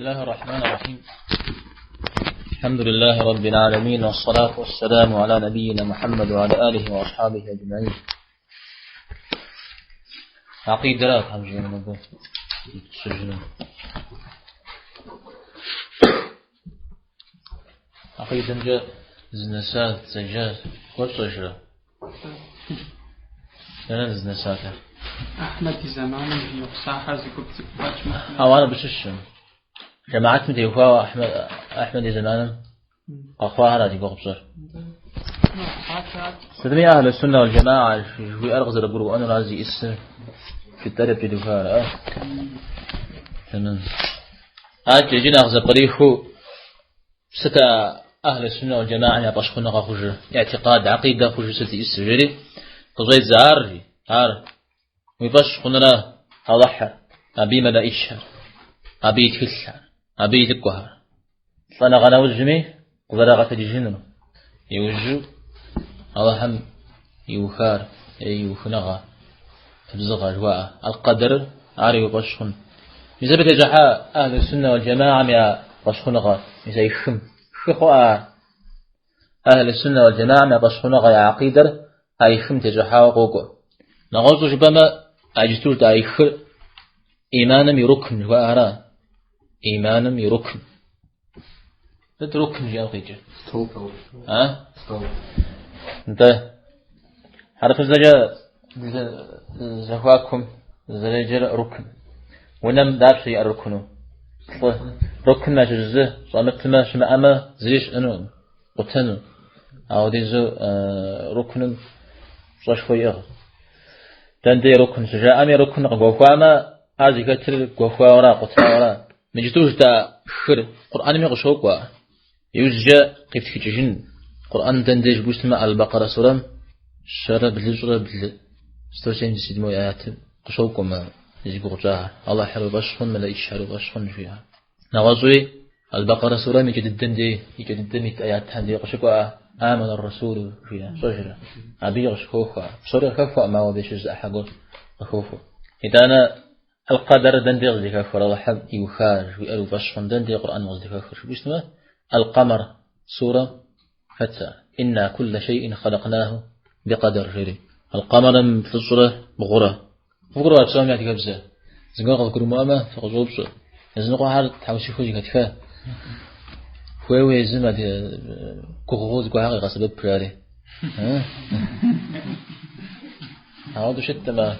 بسم الله الرحمن الرحيم. الحمد لله رب العالمين، والصلاة والسلام على نبينا محمد وعلى آله وأصحابه أجمعين. عقيدة لا تحمجين من السجن. عقيدة جاء زنسات زجاج ورسجرة أنا زنساتها أحمد زمان يقصاها زكوب زكوبات أو أنا بششم جماعات متى يخوا أحمد زمان أخوها هذا يبغى بصر سدمي أهل السنة والجماعة في أرغز الجروب أنا رازي إس في الترب تدفع تمام هات جينا أخذ طريقه ستا أهل السنة والجماعة يبشخون خخوج اعتقاد عقيدة خخوج ستي السجري قضية زاري هار ويبشخون لا أضحى أبي ملا إشهر أبي تفلح أبي تقهر فأنا غنا وجمي وبرغة الجنة يوجو الله هم يوخار يوخنغا بزغر جواء القدر عاري يبشخون يزبط جحا أهل السنة والجماعة يا بشخونغا يزي خخوا أهل السنة والجماعة ما بشخونغا يا عقيدر أي خم تجحا وقوقو نغوصو شبما أجتول تأي خر إيمانم يركن وأرى إيمانم يركن تركن جاء خيجة ها انت حرف الزجاء زهواكم زجاء ركن ونم دار شيء الركنه ركن ما جزء صامت ما شما أما زيش أنو قتنو أو ديزو ركن صاش خويه تندي ركن سجاء أمي ركن قوفا ما هذه كتر قوفا ورا قتنا ورا مجتوش تا خير قرآن مي قشوقوا يوجا قيف تكجين قرآن تنديش بوسما البقرة سورة شرع بالجرة بال استوشين جسد مو آيات قشوقوا ما يجيبوا جاها الله حلو بشخن ملا يشحروا بشخن فيها نوازوي البقرة سورة ميجد الدندي يجد الدميت آيات هندي قشوقوا آمن الرسول فيها صجرة أبي غشكوفا بصورة خفوا ما هو بيشز أحقه خفوا إذا أنا القدر دندي غزي كفر الله حب يخارج ويقلوا بشخن دندي قرآن غزي كفر شو بيسمه القمر سورة فتى إنا كل شيء خلقناه بقدر جري القمر مثل الصورة بغرة بغرة تسامي يعطيك بزا زنقا قد كرمو أما فقضوا بصر زنقا حال تحوشي خوشي كتفاه خوي زما دي كوغوز كوهاغي غسبب براري هاودو شتى ما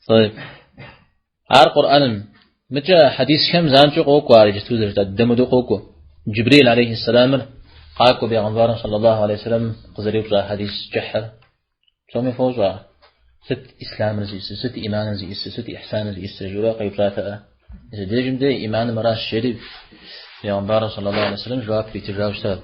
طيب عار قرآن متى حديث شم زانشو قوكو عاري جستو درجة الدمدو قوكو جبريل عليه السلام قاكو بيغنبار صلى الله عليه وسلم قزري بزا حديث جحر سومي فوزوا ست إسلام رزيس ست إيمان رزيس ست إحسان رزيس جورا قيبراتا إذا ديجم دي إيمان مراش شريف بيغنبار صلى الله عليه وسلم جواب في تجاوشتاب